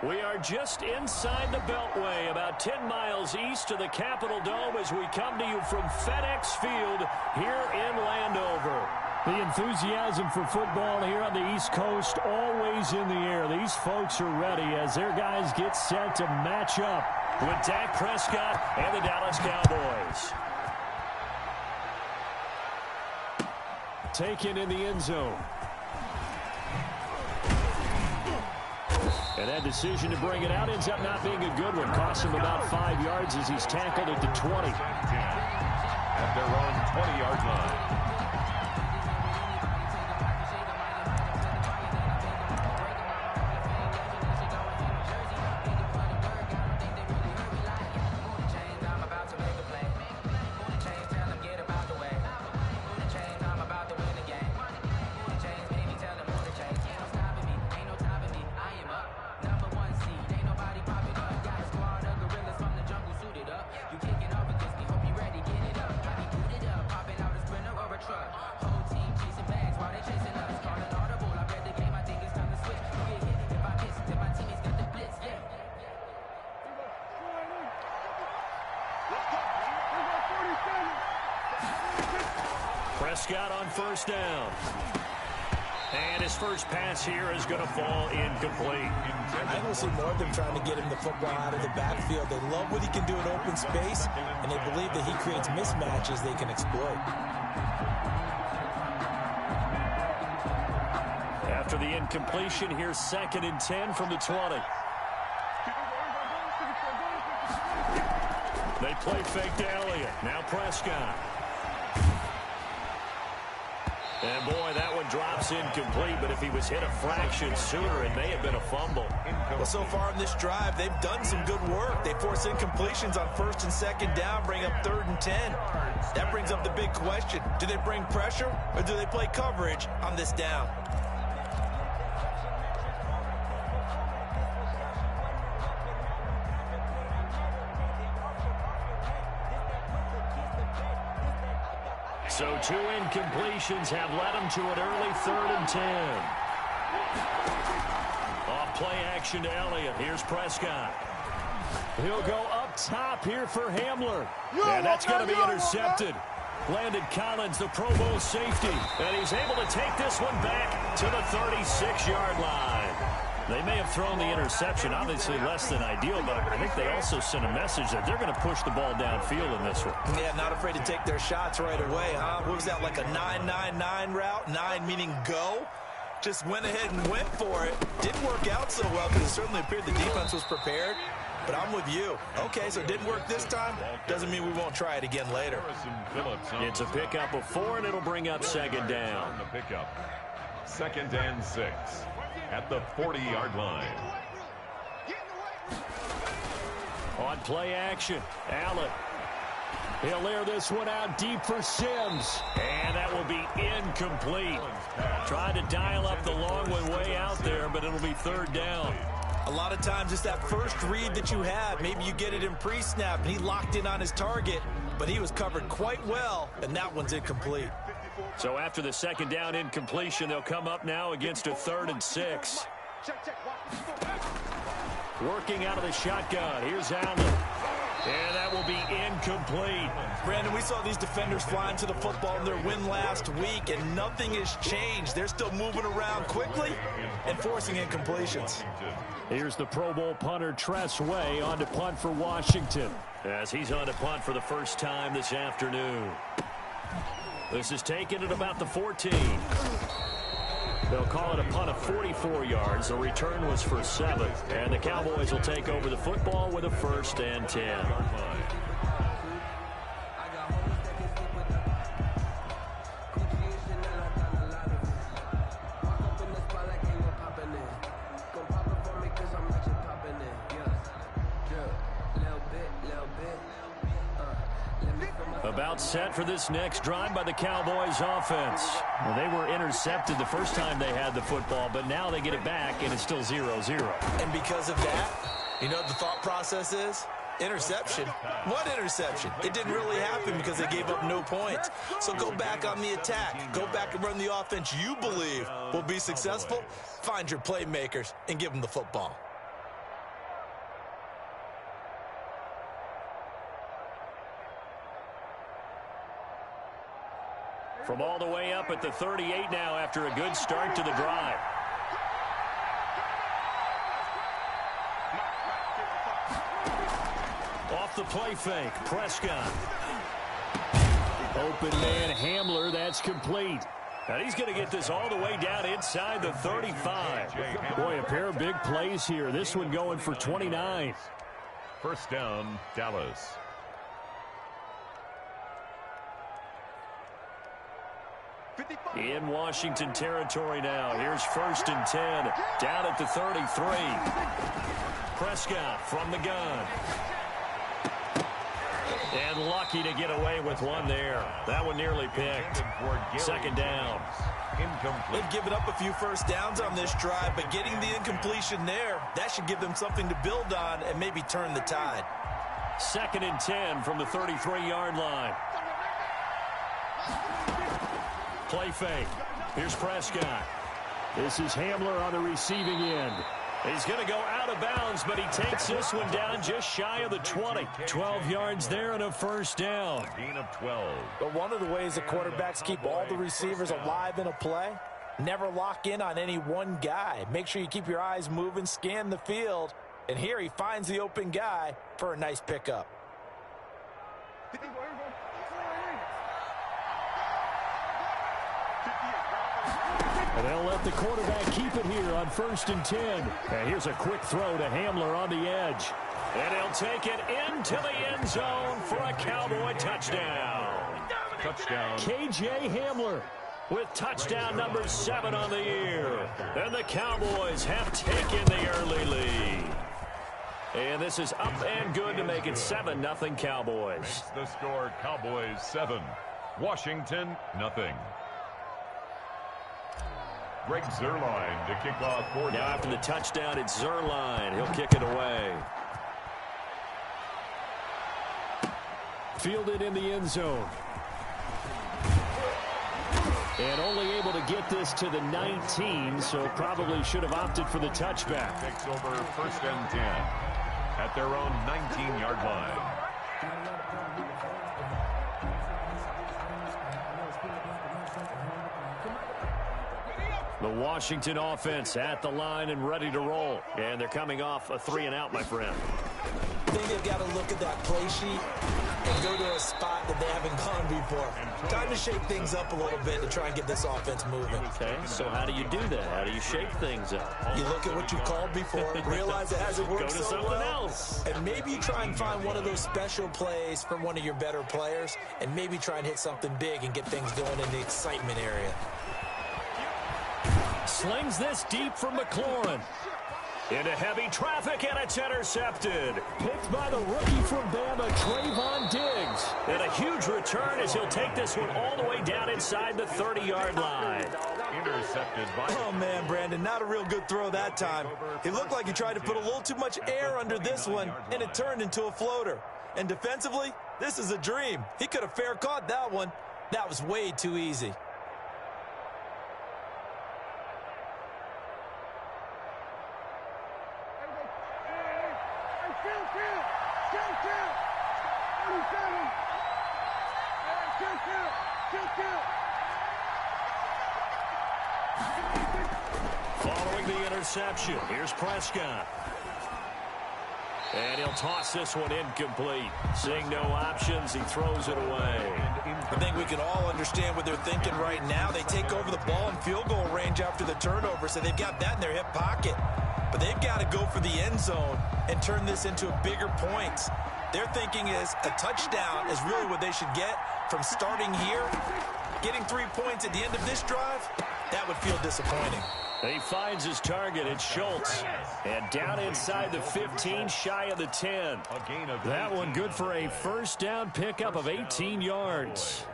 We are just inside the Beltway, about 10 miles east of the Capitol Dome as we come to you from FedEx Field here in Landover. The enthusiasm for football here on the East Coast always in the air. These folks are ready as their guys get set to match up with Dak Prescott and the Dallas Cowboys. Taken in the end zone. And that decision to bring it out ends up not being a good one. Costs him about 5 yards as he's tackled at the 20. At their own 20-yard line. Prescott on first down. And his first pass here is going to fall incomplete. I don't see more of them trying to get him the football out of the backfield. They love what he can do in open space, and they believe that he creates mismatches they can exploit. After the incompletion, here's 2nd and 10 from the 20. They play fake to Elliott. Now Prescott. And, boy, that one drops incomplete, but if he was hit a fraction sooner, it may have been a fumble. Well, so far in this drive, they've done some good work. They force incompletions on 1st and 2nd down, bring up 3rd and 10. That brings up the big question. Do they bring pressure, or do they play coverage on this down? So 2 incompletions have led him to an early 3rd and 10. Off play action to Elliott. Here's Prescott. He'll go up top here for Hamler. And that's going to be intercepted. Landon Collins, the Pro Bowl safety. And he's able to take this one back to the 36-yard line. They may have thrown the interception, obviously less than ideal, but I think they also sent a message that they're going to push the ball downfield in this one. Yeah, not afraid to take their shots right away, huh? What was that, like a 9-9-9 route? 9 meaning go? Just went ahead and went for it. Didn't work out so well because it certainly appeared the defense was prepared. But I'm with you. Okay, so it didn't work this time. Doesn't mean we won't try it again later. It's a pickup of 4, and it'll bring up 2nd down. The pickup. 2nd and 6 at the 40-yard line. On play action, Allen. He'll air this one out deep for Sims. And that will be incomplete. Trying to dial up the long one way out there, but it'll be 3rd down. A lot of times it's that first read that you have. Maybe you get it in pre-snap, and he locked in on his target, but he was covered quite well, and that one's incomplete. So after the 2nd down incompletion, they'll come up now against a 3rd and 6. Working out of the shotgun. Here's Allen. And that will be incomplete. Brandon, we saw these defenders flying to the football in their win last week, and nothing has changed. They're still moving around quickly and forcing incompletions. Here's the Pro Bowl punter, Tress Way, on to punt for Washington. As he's on to punt for the first time this afternoon. This is taken at about the 14. They'll call it a punt of 44 yards. The return was for 7. And the Cowboys will take over the football with a 1st and 10. About set for this next drive by the Cowboys offense. Well, they were intercepted the first time they had the football, but now they get it back, and it's still 0-0. And because of that, you know what the thought process is? Interception. What interception? It didn't really happen because they gave up no points. So go back on the attack. Go back and run the offense you believe will be successful. Find your playmakers and give them the football. From all the way up at the 38 now after a good start to the drive. Off the play fake, Prescott. Open man Hamler, that's complete. And he's going to get this all the way down inside the 35. Boy, a pair of big plays here. This one going for 29. First down, Dallas. In Washington territory now. Here's 1st and 10. Down at the 33. Prescott from the gun. And lucky to get away with one there. That one nearly picked. 2nd down. They've given up a few first downs on this drive, but getting the incompletion there, that should give them something to build on and maybe turn the tide. 2nd and 10 from the 33-yard line. Play fake. Here's Prescott. This is Hamler on the receiving end. He's going to go out of bounds, but he takes this one down just shy of the 20. 12 yards there and a first down. Gain of 12. But one of the ways the quarterbacks keep all the receivers alive in a play, never lock in on any one guy. Make sure you keep your eyes moving, scan the field, and here he finds the open guy for a nice pickup. And they'll let the quarterback keep it here on 1st and 10. And here's a quick throw to Hamler on the edge. And he'll take it into the end zone for a Cowboy touchdown. Touchdown. K.J. Hamler with touchdown number 7 on the year. And the Cowboys have taken the early lead. And this is up and good to make it 7-0 Cowboys. Makes the score Cowboys 7. Washington, nothing. Greg Zuerlein to kick off for now after the touchdown, it's Zuerlein. He'll kick it away. Fielded in the end zone. And only able to get this to the 19, so probably should have opted for the touchback. Takes over 1st and 10 at their own 19-yard line. The Washington offense at the line and ready to roll. And they're coming off a 3-and-out, my friend. I think they've got to look at that play sheet and go to a spot that they haven't gone before. Time to shake things up a little bit to try and get this offense moving. Okay, so how do you do that? How do you shake things up? You look at what you called before, realize it hasn't worked Go to so something well, else. and maybe you try and find one of those special plays from one of your better players, and maybe try and hit something big and get things going in the excitement area. Slings this deep from McLaurin. Into heavy traffic, and it's intercepted. Picked by the rookie from Bama, Trayvon Diggs. And a huge return as he'll take this one all the way down inside the 30-yard line. Intercepted by... Oh, man, Brandon, not a real good throw that time. It looked like he tried to put a little too much air under this one, and it turned into a floater. And defensively, this is a dream. He could have fair caught that one. That was way too easy. Following the interception, here's Prescott. And he'll toss this one incomplete. Seeing no options, he throws it away. I think we can all understand what they're thinking right now. They take over the ball in field goal range after the turnover, so they've got that in their hip pocket. But they've got to go for the end zone and turn this into a bigger points. Their thinking is a touchdown is really what they should get from starting here. Getting 3 points at the end of this drive, that would feel disappointing. He finds his target. It's Schultz. And down inside the 15, shy of the 10. That one good for a first down pickup of 18 yards.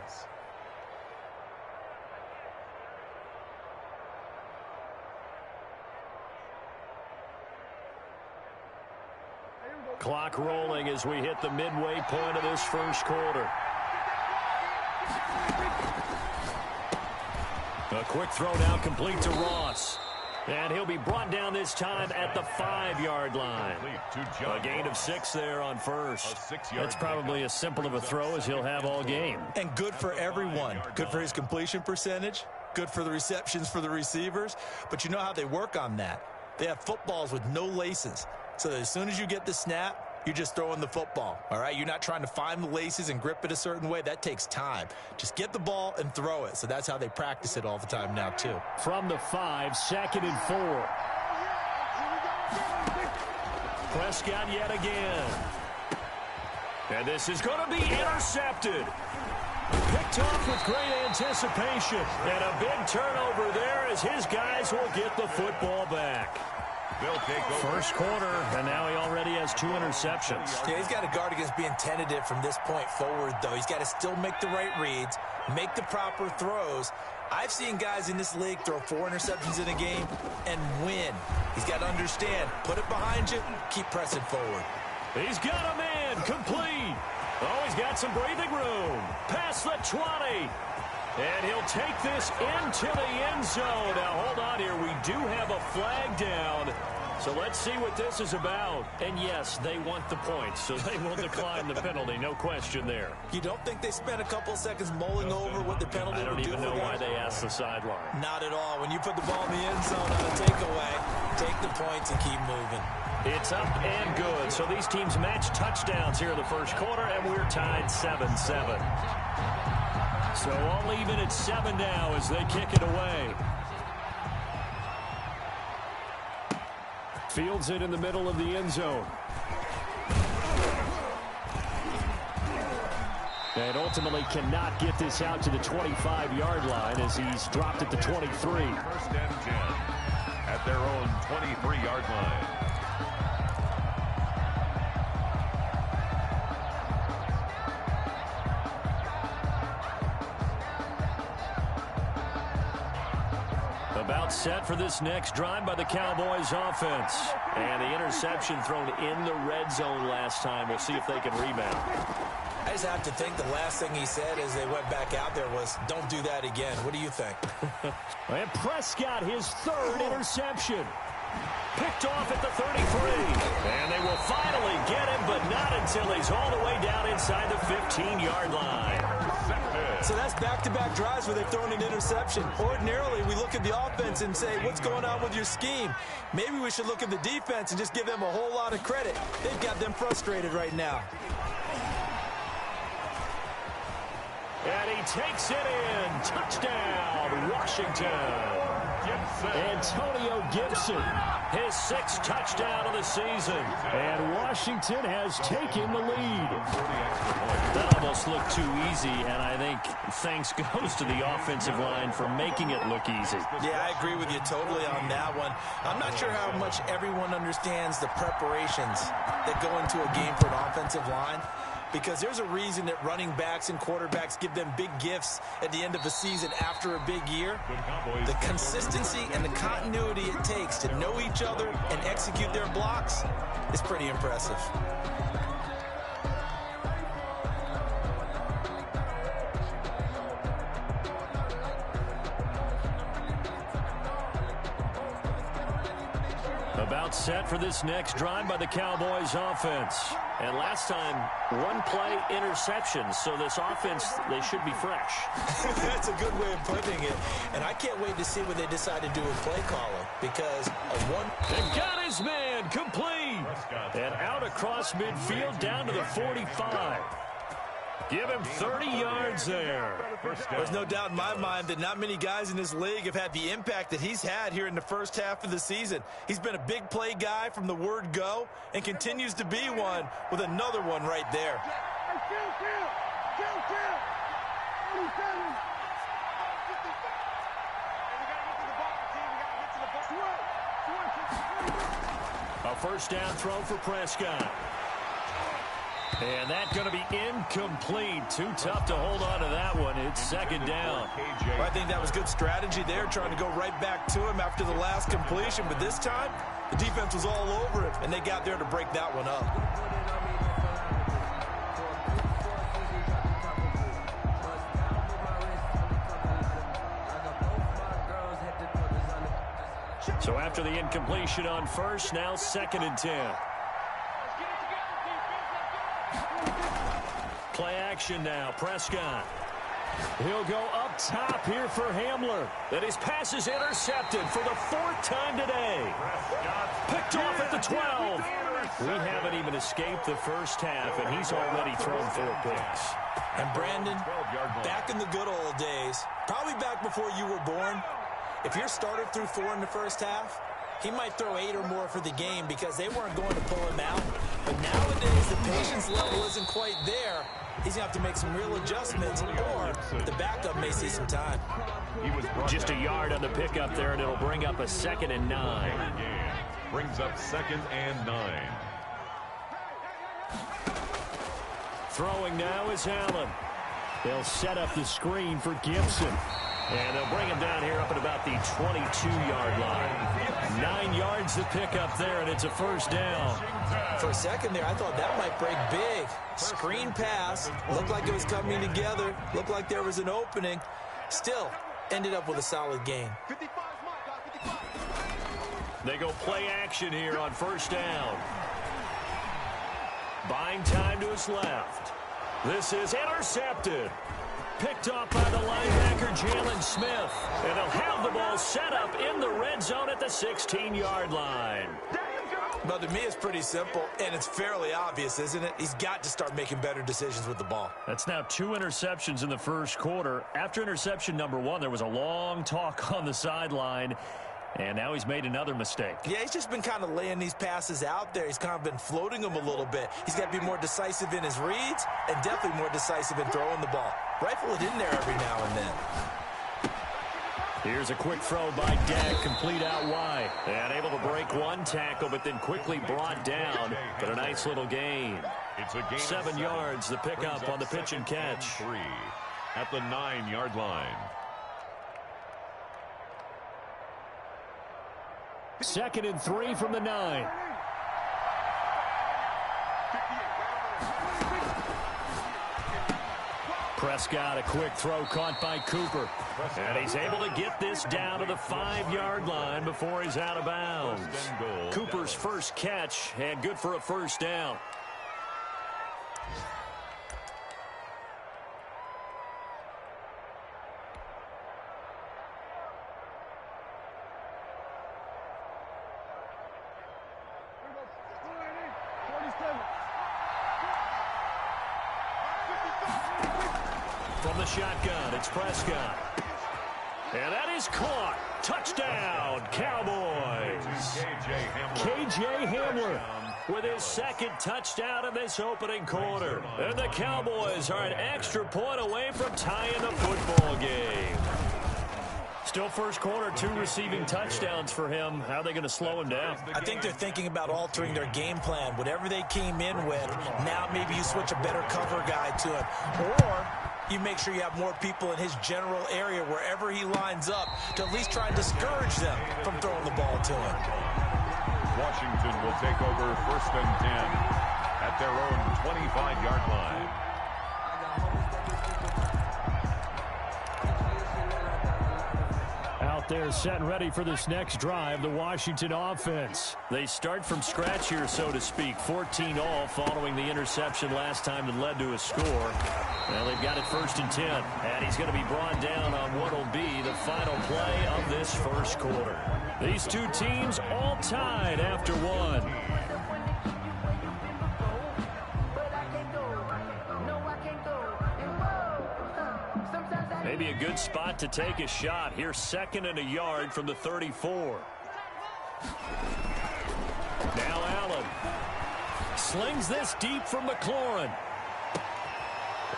Clock rolling as we hit the midway point of this first quarter. A quick throw now complete to Ross. And he'll be brought down this time at the 5-yard line. A gain of 6 there on first. That's probably as simple of a throw as he'll have all game. And good for everyone. Good for his completion percentage. Good for the receptions for the receivers. But you know how they work on that. They have footballs with no laces. So that as soon as you get the snap, you're just throwing the football, all right? You're not trying to find the laces and grip it a certain way. That takes time. Just get the ball and throw it. So that's how they practice it all the time now, too. From the 5, 2nd and 4. Prescott yet again. And this is going to be intercepted. Picked off with great anticipation. And a big turnover there as his guys will get the football back. First quarter, and now he already has 2 interceptions. Yeah, he's got to guard against being tentative from this point forward, though. He's got to still make the right reads, make the proper throws. I've seen guys in this league throw 4 interceptions in a game and win. He's got to understand, put it behind you, keep pressing forward. He's got a man, complete. Oh, he's got some breathing room. Past the 20. And he'll take this into the end zone. Now, hold on here. We do have a flag down. So let's see what this is about. And, yes, they want the points, so they will decline the penalty. No question there. You don't think they spent a couple of seconds mulling over what the penalty would do? I don't even know why they asked the sideline. Not at all. When you put the ball in the end zone on a takeaway, take the points and keep moving. It's up and good. So these teams match touchdowns here in the first quarter, and we're tied 7-7. So all even at 7 now as they kick it away. Fields it in the middle of the end zone. And ultimately cannot get this out to the 25-yard line as he's dropped at the 23. First and 10 at their own 23-yard line. About set for this next drive by the Cowboys offense. And the interception thrown in the red zone last time. We'll see if they can rebound. I just have to think the last thing he said as they went back out there was, don't do that again. What do you think? And Prescott, his 3rd interception. Picked off at the 33. And they will finally get him, but not until he's all the way down inside the 15-yard line. So that's back-to-back drives where they've thrown an interception. Ordinarily, we look at the offense and say, what's going on with your scheme? Maybe we should look at the defense and just give them a whole lot of credit. They've got them frustrated right now. And he takes it in. Touchdown, Washington. Antonio Gibson, his 6th touchdown of the season. And Washington has taken the lead. That almost looked too easy, and I think thanks goes to the offensive line for making it look easy. Yeah, I agree with you totally on that one. I'm not sure how much everyone understands the preparations that go into a game for an offensive line, because there's a reason that running backs and quarterbacks give them big gifts at the end of a season after a big year. The consistency and the continuity it takes to know each other and execute their blocks is pretty impressive. About set for this next drive by the Cowboys offense. And last time, 1 play interception. So this offense, they should be fresh. That's a good way of putting it. And I can't wait to see what they decide to do with play calling, because of one. And got his man complete. And out across midfield down to the 45. Give him 30 yards there. There's no doubt in my mind that not many guys in this league have had the impact that he's had here in the first half of the season. He's been a big play guy from the word go and continues to be one with another one right there. A first down throw for Prescott. And that's going to be incomplete. Too tough to hold on to that one. It's 2nd down. Well, I think that was good strategy there, trying to go right back to him after the last completion. But this time, the defense was all over it, and they got there to break that one up. So So after the incompletion on first, now 2nd and 10. Play action now. Prescott. He'll go up top here for Hamler. And his pass is intercepted for the 4th time today. Picked off at the 12. We haven't even escaped the first half, and he's already thrown 4 picks. And Brandon, back in the good old days, probably back before you were born, if your starter threw 4 in the first half, he might throw 8 or more for the game because they weren't going to pull him out. But nowadays, the patience level isn't quite there. He's going to have to make some real adjustments, or the backup may see some time. Just a yard on the pickup there, and it'll bring up a 2nd and 9. Brings up 2nd and 9. Throwing now is Allen. They'll set up the screen for Gibson. And they'll bring him down here up at about the 22-yard line. 9 yards to pick up there, and it's a first down. For a second there, I thought that might break big. Screen pass. Looked like it was coming together. Looked like there was an opening. Still, ended up with a solid gain. They go play action here on first down. Buying time to his left. This is intercepted. Picked off by the linebacker, Jalen Smith. And they'll have the ball set up in the red zone at the 16-yard line. Well, to me, it's pretty simple, and it's fairly obvious, isn't it? He's got to start making better decisions with the ball. That's now 2 interceptions in the first quarter. After interception number 1, there was a long talk on the sideline. And now he's made another mistake. Yeah, he's just been kind of laying these passes out there. He's kind of been floating them a little bit. He's got to be more decisive in his reads and definitely more decisive in throwing the ball. Rifle it in there every now and then. Here's a quick throw by Dak, complete out wide. And able to break 1 tackle, but then quickly brought down. But a nice little gain. It's a gain 7 yards, the pickup on the pitch and catch. 3 at the 9-yard line. 2nd and 3 from the 9. Prescott, a quick throw caught by Cooper. And he's able to get this down to the 5-yard line before he's out of bounds. Cooper's first catch, and good for a first down. From the shotgun, it's Prescott. And that is caught. Touchdown, Cowboys. K.J. Hamler with his 2nd touchdown in this opening quarter. And the Cowboys are an extra point away from tying the football game. Still first quarter, 2 receiving touchdowns for him. How are they going to slow him down? I think they're thinking about altering their game plan. Whatever they came in with, now maybe you switch a better cover guy to him. Or you make sure you have more people in his general area wherever he lines up to at least try and discourage them from throwing the ball to him. Washington will take over 1st and 10 at their own 25-yard line. Out there set and ready for this next drive, the Washington offense. They start from scratch here, so to speak. 14 all following the interception last time that led to a score. Well, they've got it 1st and 10, and he's going to be brought down on what will be the final play of this first quarter. These 2 teams all tied after 1. Maybe a good spot to take a shot. Here's 2nd and a yard from the 34. Now Allen slings this deep from McLaurin.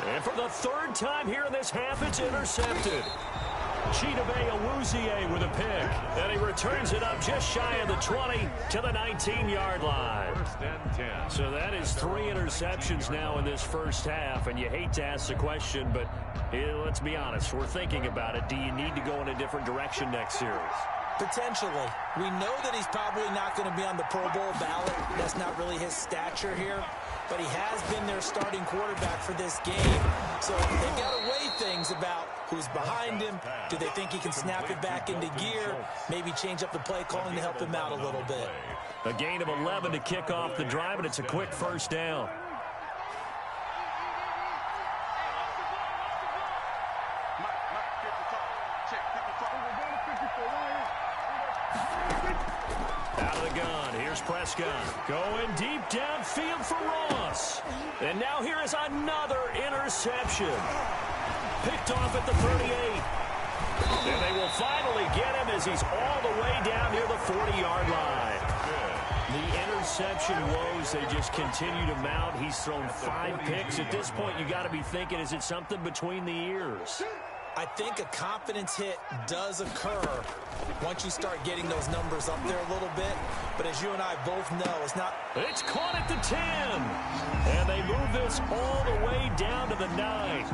And for the 3rd time here in this half, it's intercepted. Chidobe Awuzie with a pick. And he returns it up just shy of the 20 to the 19-yard line. 1st and 10. So that is 3 interceptions now in this first half. And you hate to ask the question, but let's be honest. We're thinking about it. Do you need to go in a different direction next series? Potentially. We know that he's probably not going to be on the Pro Bowl ballot. That's not really his stature here. but he has been their starting quarterback for this game. So they've got to weigh things about who's behind him. Do they think he can snap it back into gear? Maybe change up the play calling to help him out a little bit. A gain of 11 to kick off the drive, and it's a quick first down. Out of the gun, here's Prescott. Going deep downfield for Ross. And now here is another interception. Picked off at the 38. And they will finally get him as he's all the way down near the 40-yard line. The interception woes, they just continue to mount. He's thrown 5 picks. At this point, you got to be thinking, is it something between the ears? I think a confidence hit does occur once you start getting those numbers up there a little bit. But as you and I both know, it's not. It's caught at the 10. And they move this all the way down to the 9.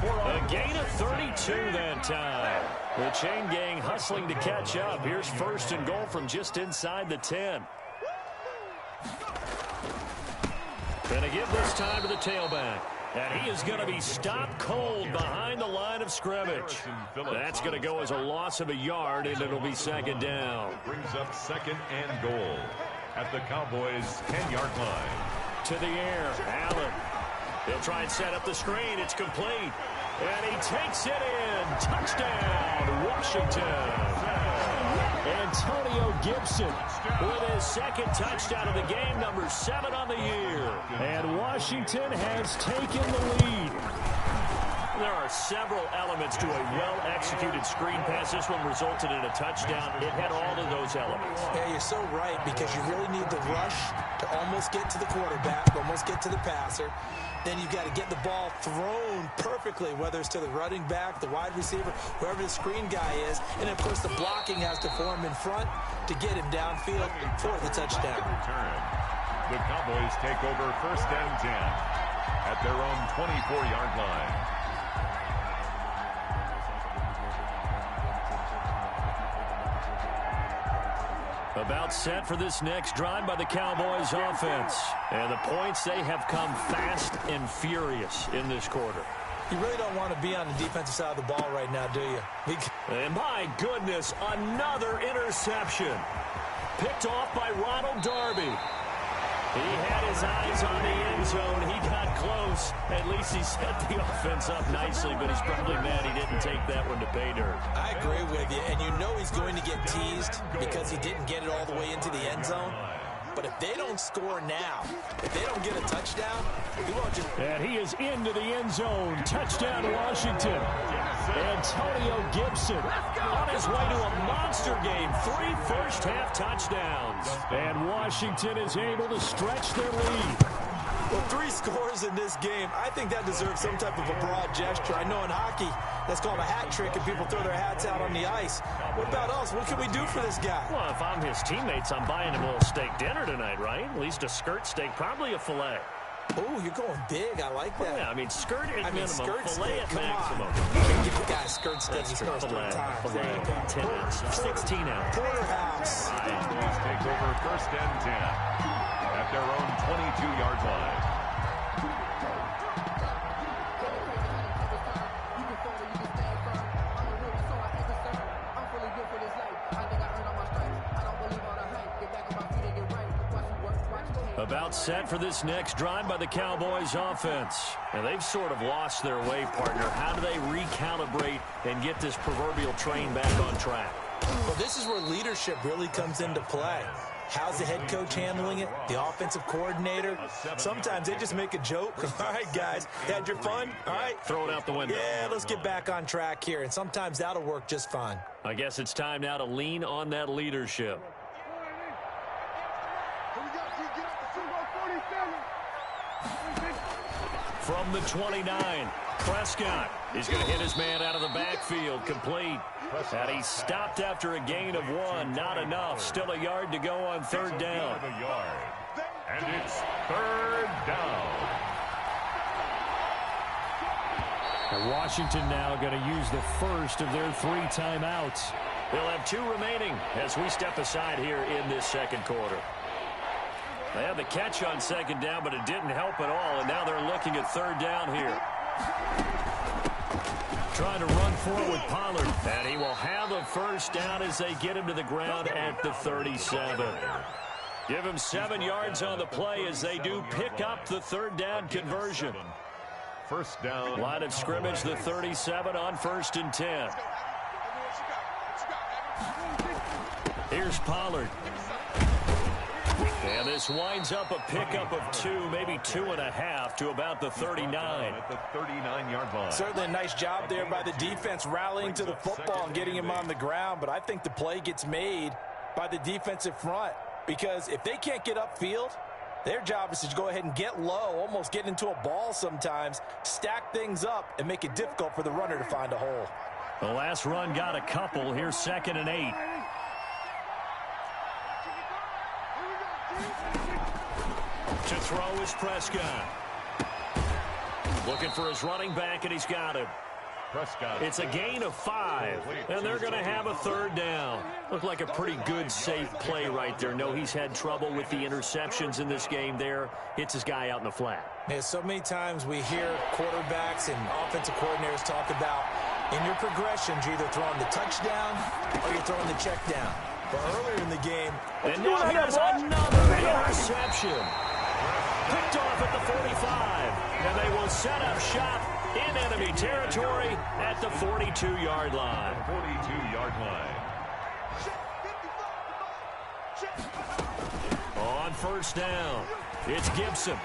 A gain of 32 that time. The chain gang hustling to catch up. Here's first and goal from just inside the 10. Gonna give this time to the tailback. And he is going to be stopped cold behind the line of scrimmage. That's going to go as a loss of a yard, and it'll be second down. Brings up second and goal at the Cowboys' 10-yard line. To the air, Allen. He'll try and set up the screen. It's complete. And he takes it in. Touchdown, Washington. Antonio Gibson with his second touchdown of the game, number 7 on the year. And Washington has taken the lead. There are several elements to a well-executed screen pass. This one resulted in a touchdown. It had all of those elements. Yeah, you're so right, because you really need the rush to almost get to the quarterback, almost get to the passer. Then you've got to get the ball thrown perfectly, whether it's to the running back, the wide receiver, whoever the screen guy is. And, of course, the blocking has to form in front to get him downfield for the touchdown. The Cowboys take over first and 10 at their own 24-yard line. About set for this next drive by the Cowboys offense. And the points, they have come fast and furious in this quarter. You really don't want to be on the defensive side of the ball right now, do you? And my goodness, another interception. Picked off by Ronald Darby. He had his eyes on the end zone. He got close. At least he set the offense up nicely, but he's probably mad he didn't take that one to pay dirt. I agree with you, and you know he's going to get teased because he didn't get it all the way into the end zone. But if they don't score now, if they don't get a touchdown, he won't just... And he is into the end zone. Touchdown, Washington. Antonio Gibson on his way to a monster game. 3 first-half touchdowns. And Washington is able to stretch their lead. Well, 3 scores in this game. I think that deserves some type of a broad gesture. I know in hockey, that's called a hat trick, and people throw their hats out on the ice. What about us? What can we do for this guy? Well, if I'm his teammates, I'm buying him a little steak dinner tonight, right? At least a skirt steak, probably a filet. Oh, you're going big. I like that. Yeah, I mean, skirt at minimum, skirt filet steak. at maximum. Give the guy a skirt steak. He scores 3 times. Filet, 10 ounce, 16 ounce. Porterhouse. Cowboys take over first and 10 at their own 22-yard line. About set for this next drive by the Cowboys offense. And they've sort of lost their way, partner. How do they recalibrate and get this proverbial train back on track? Well, this is where leadership really comes into play. How's the head coach handling it? The offensive coordinator? Sometimes they just make a joke. All right, guys, had your fun? All right. Throw it out the window. Yeah, let's get back on track here. And sometimes that'll work just fine. I guess it's time now to lean on that leadership. From the 29, Prescott is going to hit his man out of the backfield, complete. And he stopped after a gain of 1, not enough. Still a yard to go on third down. And it's third down. And Washington now going to use the first of their 3 timeouts. They'll have 2 remaining as we step aside here in this second quarter. They had the catch on second down, but it didn't help at all, and now they're looking at third down here. Trying to run forward with Pollard, and he will have a first down as they get him to the ground at the 37. Give him 7 yards on the play as they do pick up the third down conversion. First down. Line of scrimmage, the 37 on 1st and 10. Here's Pollard. And this winds up a pickup of 2, maybe 2.5 to about the 39. At the 39-yard line. Certainly a nice job there by the defense rallying to the football and getting him on the ground, but I think the play gets made by the defensive front because if they can't get upfield, their job is to go ahead and get low, almost get into a ball sometimes, stack things up, and make it difficult for the runner to find a hole. The last run got a couple. Here's 2nd and 8. To throw is Prescott. Looking for his running back, and he's got him. Prescott. It's a gain of 5, and they're going to have a third down. Looked like a pretty good, safe play right there. No, he's had trouble with the interceptions in this game there. Hits his guy out in the flat. Yeah, so many times we hear quarterbacks and offensive coordinators talk about in your progressions, you're either throwing the touchdown or you're throwing the check down. But earlier in the game, and now here's another interception. Picked off at the 45, and they will set up shop in enemy territory at the 42-yard line. 42-yard line. On first down, it's Gibson.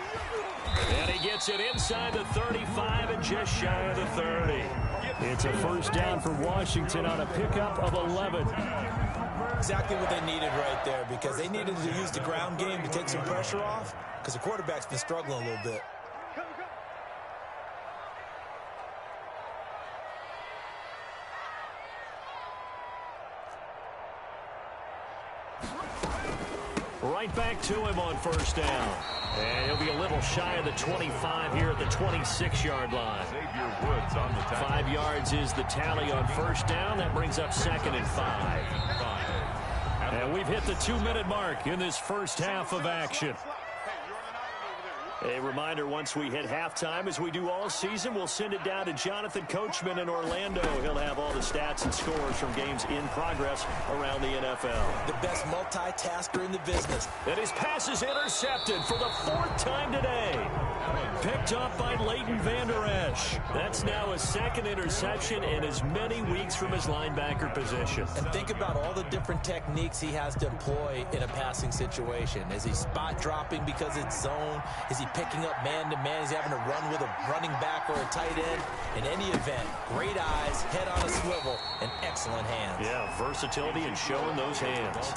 And he gets it inside the 35 and just shy of the 30. It's a first down for Washington on a pickup of 11. Exactly what they needed right there because they needed to use the ground game to take some pressure off because the quarterback's been struggling a little bit. Right back to him on first down. And he'll be a little shy of the 25 here at the 26-yard line. Xavier Woods on the tackle. 5 yards is the tally on first down. That brings up 2nd and 5. And we've hit the 2-minute mark in this first half of action. A reminder, once we hit halftime, as we do all season, we'll send it down to Jonathan Coachman in Orlando. He'll have all the stats and scores from games in progress around the NFL. The best multitasker in the business. And his pass is intercepted for the 4th time today. Picked up by Leighton Vander Esch. That's now his 2nd interception in as many weeks from his linebacker position. And think about all the different techniques he has to employ in a passing situation. Is he spot dropping because it's zone? Is he picking up man-to-man? Is he having to run with a running back or a tight end? In any event, great eyes, head on a swivel, and excellent hands. Yeah, versatility and showing those hands.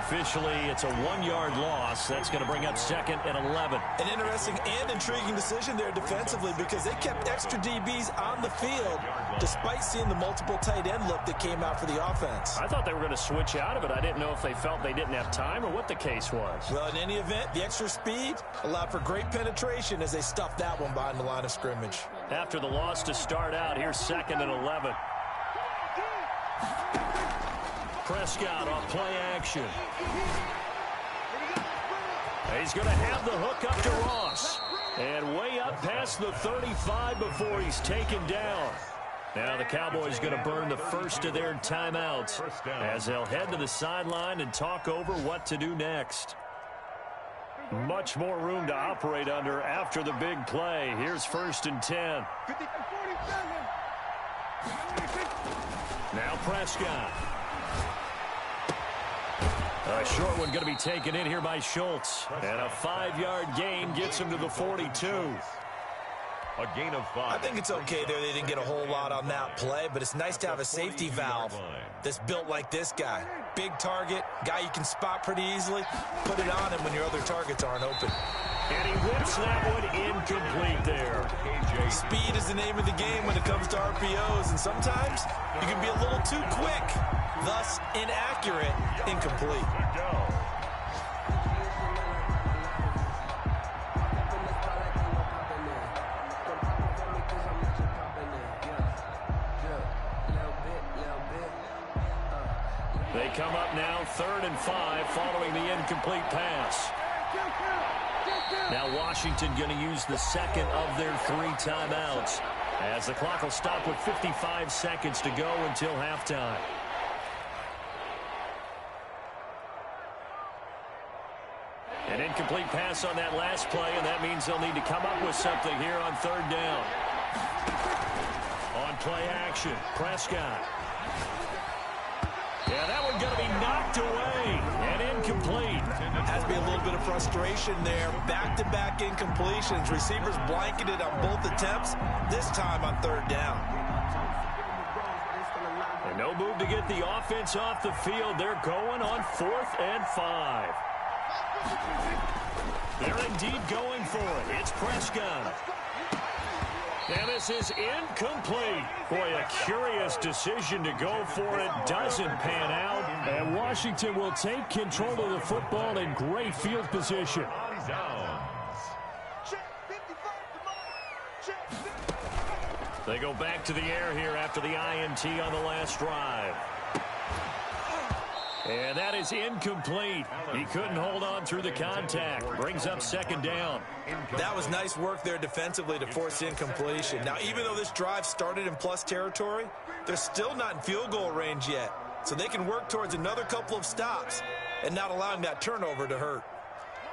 Officially, it's a 1-yard loss. That's going to bring up 2nd and 11. An interesting and intriguing decision there defensively because they kept extra DBs on the field despite seeing the multiple tight end look that came out for the offense. I thought they were going to switch out of it. I didn't know if they felt they didn't have time or what the case was. Well, in any event, the extra speed allowed for great penetration as they stuffed that one behind the line of scrimmage. After the loss to start out, here's 2nd and 11. Prescott off play action. He's going to have the hook up to Ross. And way up past the 35 before he's taken down. Now the Cowboys going to burn the first of their timeouts as they'll head to the sideline and talk over what to do next. Much more room to operate under after the big play. Here's 1st and 10. Now Prescott. A short one going to be taken in here by Schultz. And a 5-yard gain gets him to the 42. A gain of 5. I think it's okay there. They didn't get a whole lot on that play, but it's nice to have a safety valve that's built like this guy. Big target, guy you can spot pretty easily. Put it on him when your other targets aren't open. And he whips that one incomplete there. Speed is the name of the game when it comes to RPOs, and sometimes you can be a little too quick, thus inaccurate, incomplete. They come up now 3rd and 5 following the incomplete pass. Now Washington going to use the second of their 3 timeouts, as the clock will stop with 55 seconds to go until halftime. An incomplete pass on that last play, and that means they'll need to come up with something here on 3rd down. On play action, Prescott. Yeah, that one going to be knocked away and incomplete. Has to be a little bit of frustration there. Back-to-back incompletions. Receivers blanketed on both attempts, this time on 3rd down. And no move to get the offense off the field. They're going on 4th and 5. They're indeed going for it. It's Prescott. And this is incomplete. Boy, a curious decision to go for it. Doesn't pan out. And Washington will take control of the football in great field position. They go back to the air here after the INT on the last drive. And that is incomplete. He couldn't hold on through the contact. Brings up 2nd down. That was nice work there defensively to force incompletion. Now, even though this drive started in plus territory, they're still not in field goal range yet. So they can work towards another couple of stops and not allowing that turnover to hurt.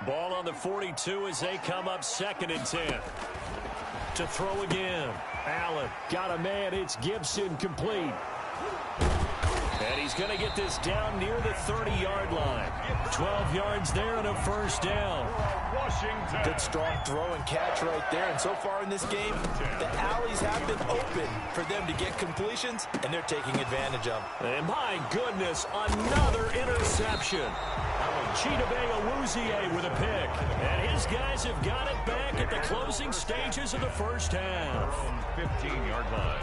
Ball on the 42 as they come up 2nd and 10. To throw again. Allen got a man. It's Gibson, complete. And he's going to get this down near the 30-yard line. 12 yards there and a 1st down. Washington. Good strong throw and catch right there. And so far in this game, the alleys have been open for them to get completions, and they're taking advantage of them. And my goodness, another interception. Chidobe Awuzie with a pick. And his guys have got it back at the closing stages of the 1st half. 15-yard line.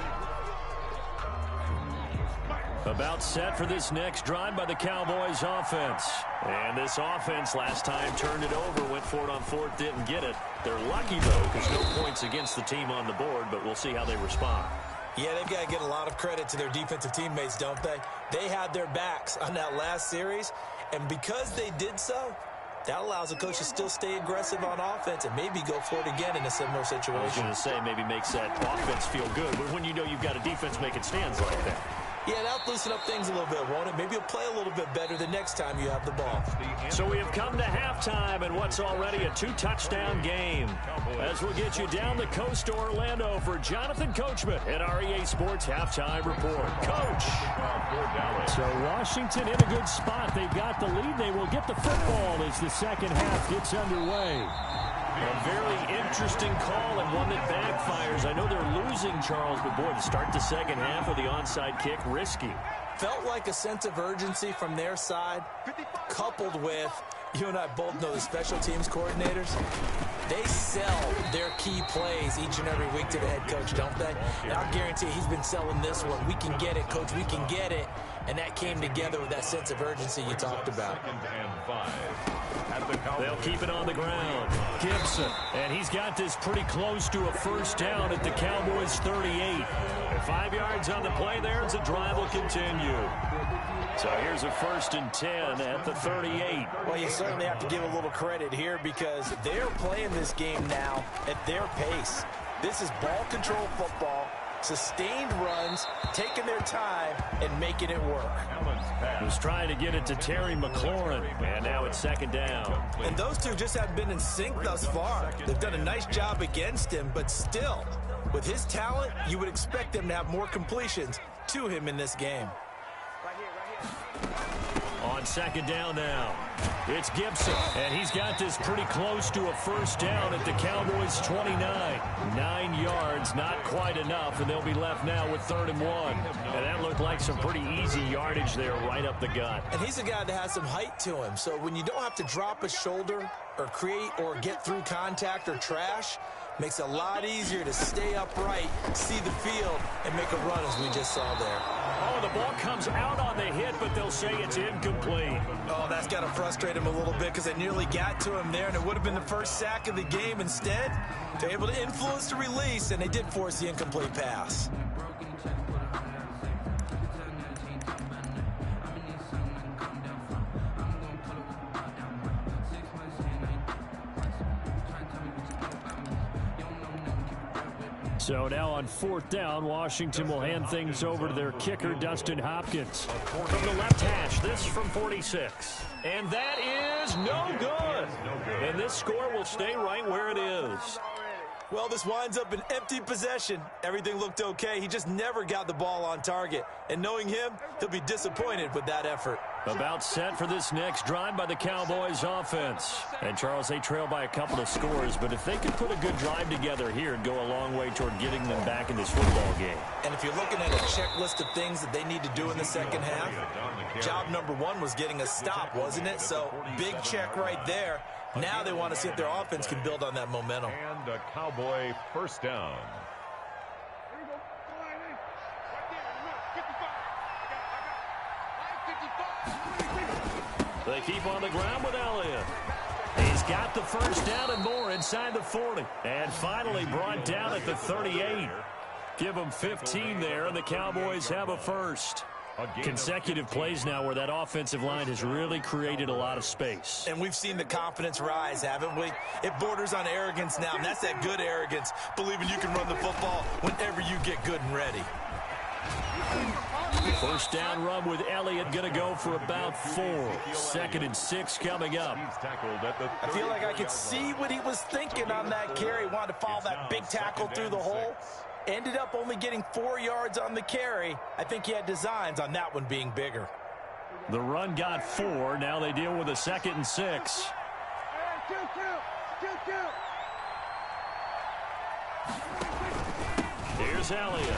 About set for this next drive by the Cowboys offense. And this offense last time turned it over, went for it on 4th, didn't get it. They're lucky, though, because no points against the team on the board, but we'll see how they respond. Yeah, they've got to get a lot of credit to their defensive teammates, don't they? They had their backs on that last series, and because they did so, that allows the coach to still stay aggressive on offense and maybe go for it again in a similar situation. I was going to say maybe makes that offense feel good, but when you know you've got a defense making stands like that. Yeah, that'll loosen up things a little bit, won't it? Maybe you'll play a little bit better the next time you have the ball. So we have come to halftime and what's already a 2-touchdown game. As we'll get you down the coast to Orlando for Jonathan Coachman at our EA Sports Halftime Report. Coach! So Washington in a good spot. They've got the lead. They will get the football as the 2nd half gets underway. A very interesting call and one that backfires. I know they're losing, Charles, but boy, to start the 2nd half with the onside kick, risky. Felt like a sense of urgency from their side, coupled with, you and I both know the special teams coordinators, they sell their key plays each and every week to the head coach, don't they? And I guarantee he's been selling this one. We can get it, coach, we can get it. And that came together with that sense of urgency you talked about. 2nd and 5. They'll keep it on the ground. Gibson, and he's got this pretty close to a 1st down at the Cowboys' 38. 5 yards on the play there as the drive will continue. So here's a 1st and 10 at the 38. Well, you certainly have to give a little credit here because they're playing this game now at their pace. This is ball control football, sustained runs, taking their time, and making it work. Was trying to get it to Terry McLaurin, and now it's 2nd down. And those two just haven't been in sync thus far. They've done a nice job against him, but still, with his talent, you would expect them to have more completions to him in this game. On 2nd down now, it's Gibson, and he's got this pretty close to a 1st down at the Cowboys' 29. 9 yards, not quite enough, and they'll be left now with 3rd and 1. And that looked like some pretty easy yardage there right up the gut. And he's a guy that has some height to him, so when you don't have to drop a shoulder or create or get through contact or trash, makes it a lot easier to stay upright, see the field, and make a run as we just saw there. Oh, the ball comes out on the hit, but they'll say it's incomplete. Oh, that's got to frustrate him a little bit because they nearly got to him there, and it would have been the first sack of the game. Instead, they're able to influence the release, and they did force the incomplete pass. So now on 4th down, Washington will hand things over to their kicker, Dustin Hopkins. From the left hash, this from 46. And that is no good. And this score will stay right where it is. Well, this winds up an empty possession. Everything looked okay. He just never got the ball on target. And knowing him, he'll be disappointed with that effort. About set for this next drive by the Cowboys offense. And, Charles, they trail by a couple of scores, but if they could put a good drive together here, it'd go a long way toward getting them back in this football game. And if you're looking at a checklist of things that they need to do in the second half, job number one was getting a stop, wasn't it? So, big check right there. Now they want to see if their offense can build on that momentum. And a Cowboy first down. They keep on the ground with Elliott. He's got the first down and more inside the 40. And finally brought down at the 38. Give them 15 there, and the Cowboys have a first. Consecutive plays now where that offensive line has really created a lot of space. And we've seen the confidence rise, haven't we? It borders on arrogance now, and that's that good arrogance, believing you can run the football whenever you get good and ready. First down run with Elliott, going to go for about 4. 2nd and 6 coming up. I feel like I could see what he was thinking on that carry. Wanted to follow that big tackle through the hole. Ended up only getting 4 yards on the carry. I think he had designs on that one being bigger. The run got 4. Now they deal with a 2nd and 6. Here's Elliott.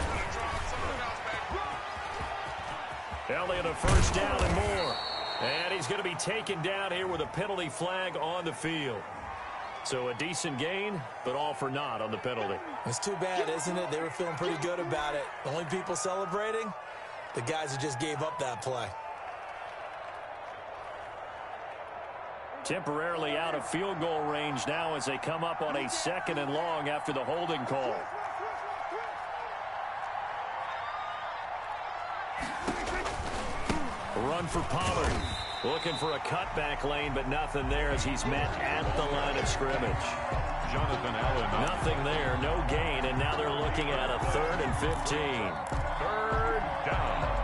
Elliott a first down and more. And he's going to be taken down here with a penalty flag on the field. So a decent gain, but all for naught on the penalty. It's too bad, isn't it? They were feeling pretty good about it. The only people celebrating, the guys who just gave up that play. Temporarily out of field goal range now as they come up on a 2nd and long after the holding call. Run for Pollard. Looking for a cutback lane, but nothing there as he's met at the line of scrimmage. Jonathan Allen. Nothing there, no gain, and now they're looking at a 3rd and 15. 3rd down.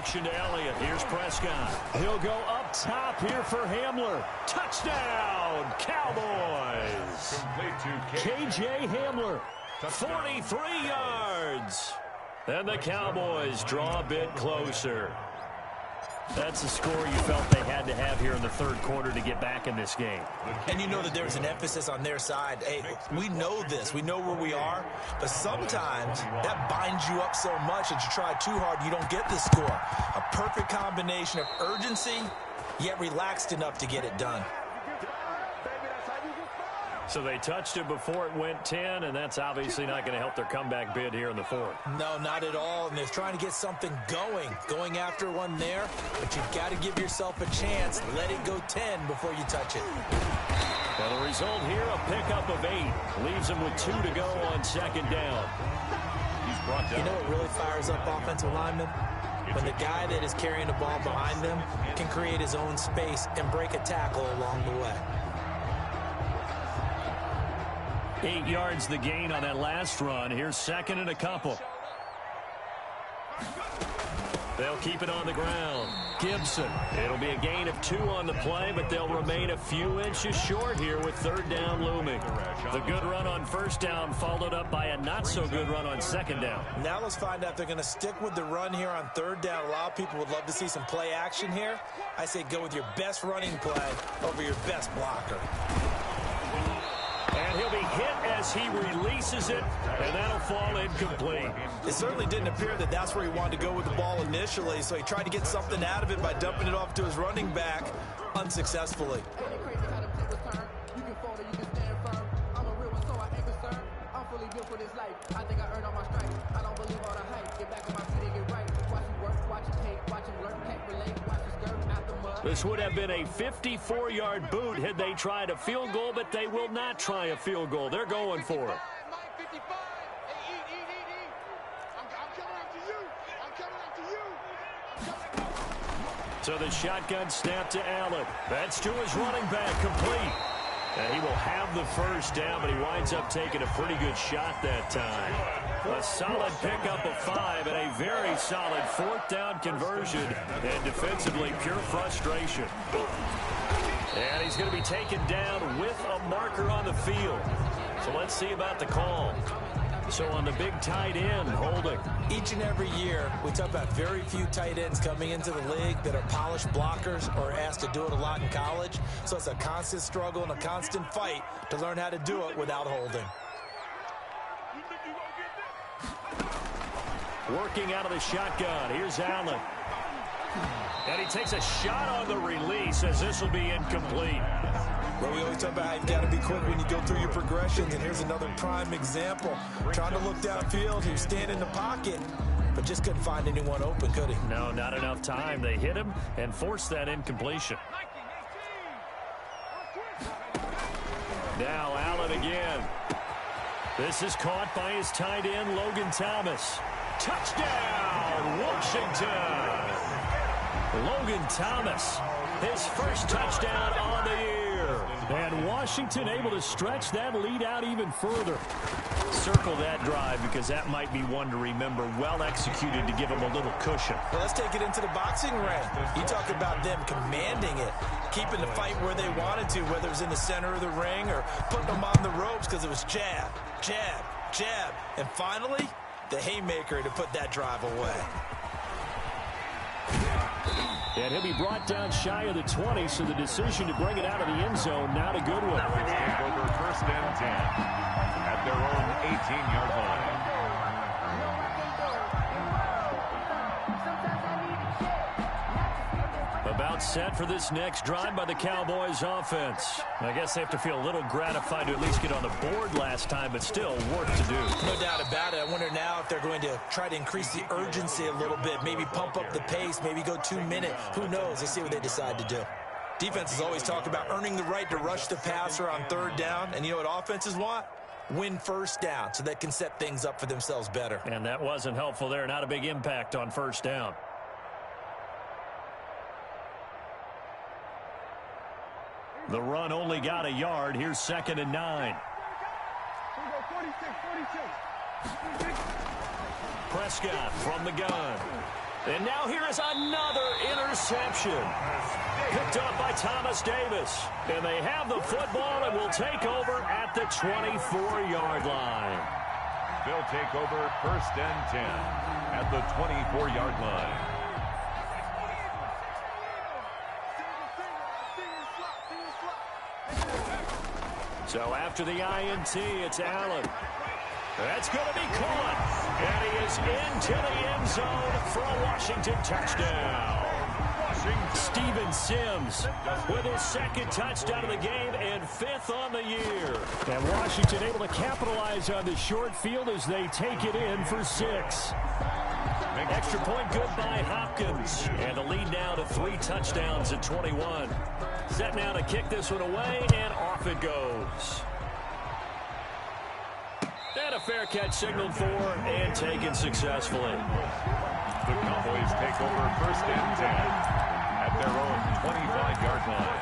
To Elliott. Here's Prescott. He'll go up top here for Hamler. Touchdown, Cowboys. KJ Hamler, 43 yards. And the Cowboys draw a bit closer. That's the score you felt they had to have here in the 3rd quarter to get back in this game. And you know that there's an emphasis on their side. Hey, we know this. We know where we are. But sometimes that binds you up so much that you try too hard, you don't get the score. A perfect combination of urgency, yet relaxed enough to get it done. So they touched it before it went 10, and that's obviously not going to help their comeback bid here in the 4th. No, not at all. And they're trying to get something going after one there. But you've got to give yourself a chance. Let it go 10 before you touch it. Well, the result here, a pickup of 8. Leaves them with 2 to go on 2nd down. He's brought down. You know what really fires up offensive linemen? When the guy that is carrying the ball behind them can create his own space and break a tackle along the way. 8 yards the gain on that last run. Here's 2nd and a couple. They'll keep it on the ground. Gibson. It'll be a gain of 2 on the play, but they'll remain a few inches short here with 3rd down looming. The good run on 1st down followed up by a not-so-good run on 2nd down. Now let's find out if they're going to stick with the run here on 3rd down. A lot of people would love to see some play action here. I say go with your best running play over your best blocker. And he'll be hit as he releases it, and that'll fall incomplete. It certainly didn't appear that that's where he wanted to go with the ball initially, so he tried to get something out of it by dumping it off to his running back unsuccessfully. This would have been a 54-yard boot had they tried a field goal, but they will not try a field goal. They're going for it. So the shotgun snap to Allen. That's to his running back, complete. And he will have the first down, but he winds up taking a pretty good shot that time. A solid pickup of 5 and a very solid 4th down conversion. And defensively, pure frustration. And he's going to be taken down with a marker on the field. So let's see about the call. So on the big tight end, holding. Each and every year, we talk about very few tight ends coming into the league that are polished blockers or asked to do it a lot in college. So it's a constant struggle and a constant fight to learn how to do it without holding. Working out of the shotgun. Here's Allen. And he takes a shot on the release as this will be incomplete. Well, we always talk about how you've got to be quick when you go through your progressions, and here's another prime example. Trying to look downfield, he was standing in the pocket, but just couldn't find anyone open, could he? No, not enough time. They hit him and forced that incompletion. Now Allen again. This is caught by his tight end, Logan Thomas. Touchdown, Washington! Logan Thomas, his first touchdown on the year. And Washington able to stretch that lead out even further. Circle that drive because that might be one to remember. Well executed to give him a little cushion. Well, let's take it into the boxing ring. You talk about them commanding it, keeping the fight where they wanted to, whether it was in the center of the ring or putting them on the ropes because it was jab, jab, jab. And finally, the haymaker to put that drive away. And he'll be brought down shy of the 20, so the decision to bring it out of the end zone, not a good one. Take over 1st and 10 at their own 18-yard line. About set for this next drive by the Cowboys offense. I guess they have to feel a little gratified to at least get on the board last time, but still work to do. No doubt about it. I wonder now if they're going to try to increase the urgency a little bit, maybe pump up the pace, maybe go 2-minute. Who knows? Let's see what they decide to do. Defenses always talk about earning the right to rush the passer on 3rd down, and you know what offenses want? Win 1st down so they can set things up for themselves better. And that wasn't helpful there. Not a big impact on 1st down. The run only got a yard. Here's 2nd and 9. Prescott from the gun. And now here is another interception. Picked up by Thomas Davis. And they have the football and will take over at the 24-yard line. They'll take over 1st and 10 at the 24-yard line. So after the INT, it's Allen. That's going to be caught. And he is into the end zone for a Washington touchdown. Steven Sims with his 2nd touchdown of the game and 5th on the year. And Washington able to capitalize on the short field as they take it in for 6. Extra point good by Hopkins. And the lead now to 3 touchdowns at 21. Set now to kick this one away, and off it goes. And a fair catch signaled for and taken successfully. The Cowboys take over 1st and 10 at their own 25-yard line.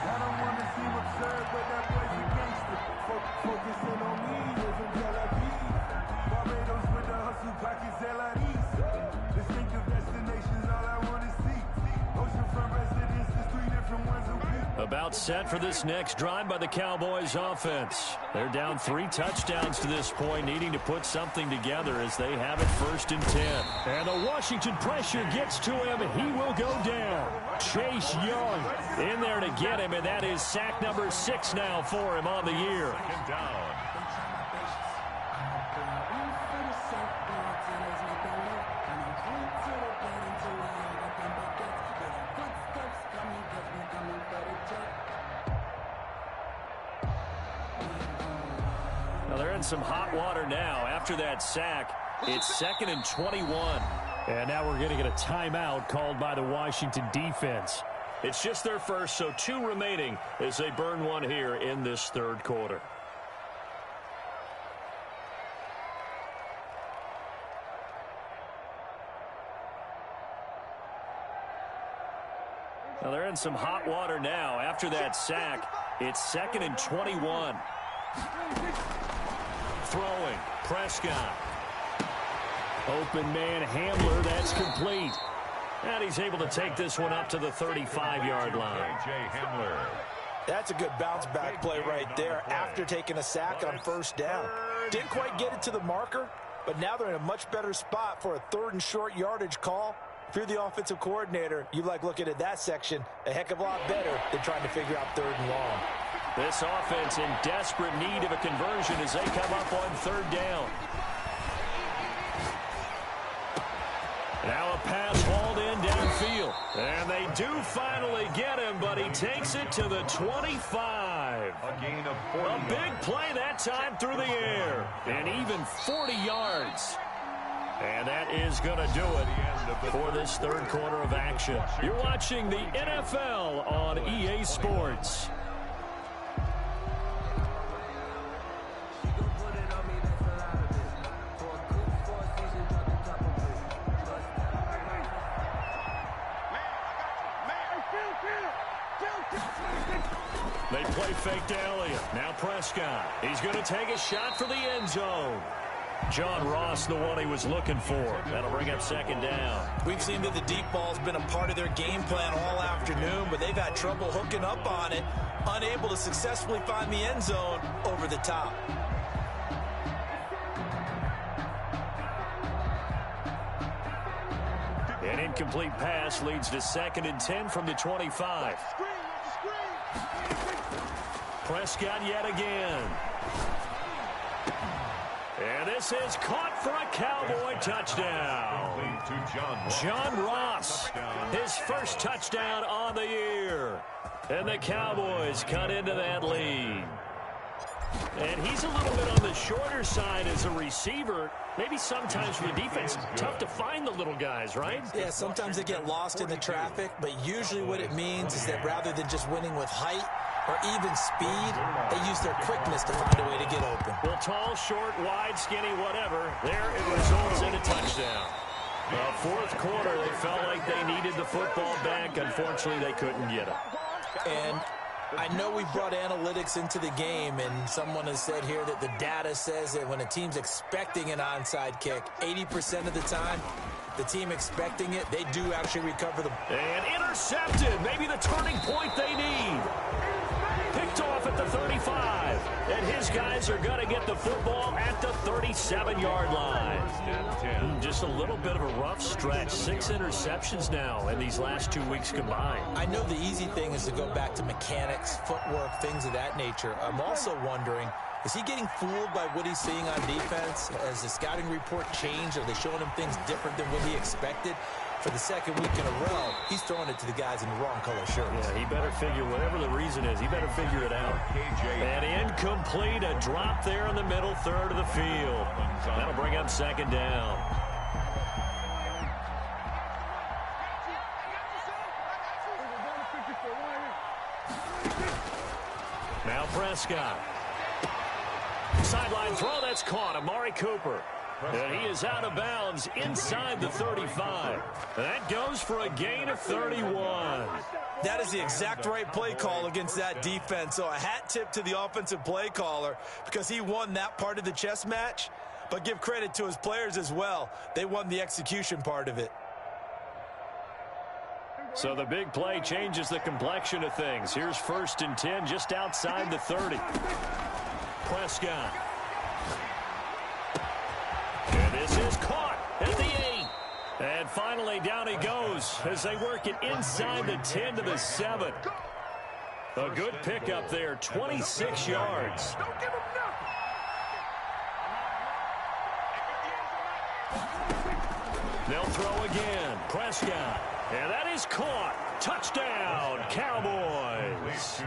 I don't want to seem absurd, but that boy's a gangster. Focusing on me isn't Tel Aviv. Barbados with the hustle pockets, LIDs. Distinctive destinations, all I want to see. Oceanfront residences, 3 different ones a week. About set for this next drive by the Cowboys offense. They're down 3 touchdowns to this point, needing to put something together as they have it 1st and 10. And the Washington pressure gets to him. He will go down. Chase Young in there to get him, and that is sack number 6 now for him on the year. 2nd down. Well, they're in some hot water now. After that sack, it's 2nd and 21. And now we're going to get a timeout called by the Washington defense. It's just their first, so 2 remaining as they burn one here in this third quarter. Now they're in some hot water now. After that sack, it's 2nd and 21. Throwing, Prescott. Open man Hamler, that's complete. And he's able to take this one up to the 35-yard line. Hamler. That's a good bounce-back play right there after taking a sack on first down. Didn't quite get it to the marker, but now they're in a much better spot for a 3rd and short yardage call. If you're the offensive coordinator, you like looking at that section a heck of a lot better than trying to figure out 3rd and long. This offense in desperate need of a conversion as they come up on 3rd down. Now a pass hauled in downfield. And they do finally get him, but he takes it to the 25. A gain of 40. A big play that time through the air. And even 40 yards. And that is going to do it for this third quarter of action. You're watching the NFL on EA Sports. They play fake to Elliott. Now Prescott. He's going to take a shot for the end zone. John Ross, the one he was looking for. That'll bring up 2nd down. We've seen that the deep ball's been a part of their game plan all afternoon, but they've had trouble hooking up on it, unable to successfully find the end zone over the top. An incomplete pass leads to 2nd and 10 from the 25. Prescott yet again. And this is caught for a Cowboy touchdown. John Ross, his first touchdown on the year. And the Cowboys cut into that lead. And he's a little bit on the shorter side as a receiver. Maybe sometimes for the defense, tough to find the little guys, right? Yeah, sometimes they get lost in the traffic, but usually what it means is that rather than just winning with height or even speed, they use their quickness to find a way to get open. Well, tall, short, wide, skinny, whatever, there it results in a touchdown. Fourth quarter, they felt like they needed the football back. Unfortunately, they couldn't get it. And I know we brought analytics into the game, and someone has said here that the data says that when a team's expecting an onside kick, 80% of the time, the team expecting it, they do actually recover the... And intercepted. Maybe the turning point they need. Picked off at the 35. And his guys are going to get the football at the 37-yard line. Just a little bit of a rough stretch. 6 interceptions now in these last 2 weeks combined. I know the easy thing is to go back to mechanics, footwork, things of that nature. I'm also wondering, is he getting fooled by what he's seeing on defense? Has the scouting report changed? Are they showing him things different than what he expected? For the second week in a row, he's throwing it to the guys in the wrong color shirts. Yeah, he better figure, whatever the reason is, he better figure it out. And incomplete, a drop there in the middle third of the field. That'll bring up 2nd down. Now Prescott. Sideline throw, that's caught. Amari Cooper. And he is out of bounds inside the 35. That goes for a gain of 31. That is the exact right play call against that defense. So a hat tip to the offensive play caller because he won that part of the chess match. But give credit to his players as well. They won the execution part of it. So the big play changes the complexion of things. Here's 1st and 10 just outside the 30. Prescott. And this is caught at the 8. And finally down he goes as they work it inside the 10 to the 7. A good pickup there, 26 yards. They'll throw again. Prescott. And that is caught. Touchdown, Cowboys.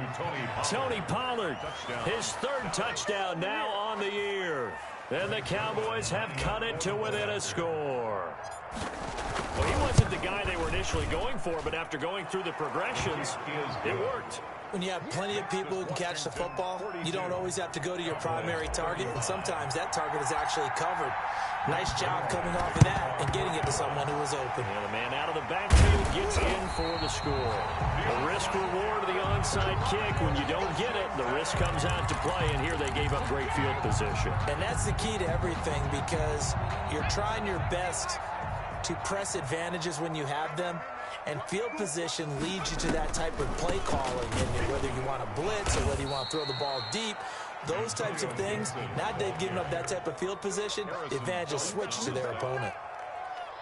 Tony Pollard, his 3rd touchdown now on the year. And the Cowboys have cut it to within a score. Well, he wasn't the guy they were initially going for, but after going through the progressions, it worked. When you have plenty of people who can catch the football, you don't always have to go to your primary target, and sometimes that target is actually covered. Nice job coming off of that and getting it to someone who was open. And the man out of the backfield gets in for the score. The risk reward of the onside kick. When you don't get it, the risk comes out to play, and here they gave up great field position. And that's the key to everything, because you're trying your best to press advantages when you have them, and field position leads you to that type of play calling. And whether you want to blitz or whether you want to throw the ball deep, those types of things, now they've given up that type of field position, the advantage is switched to their opponent.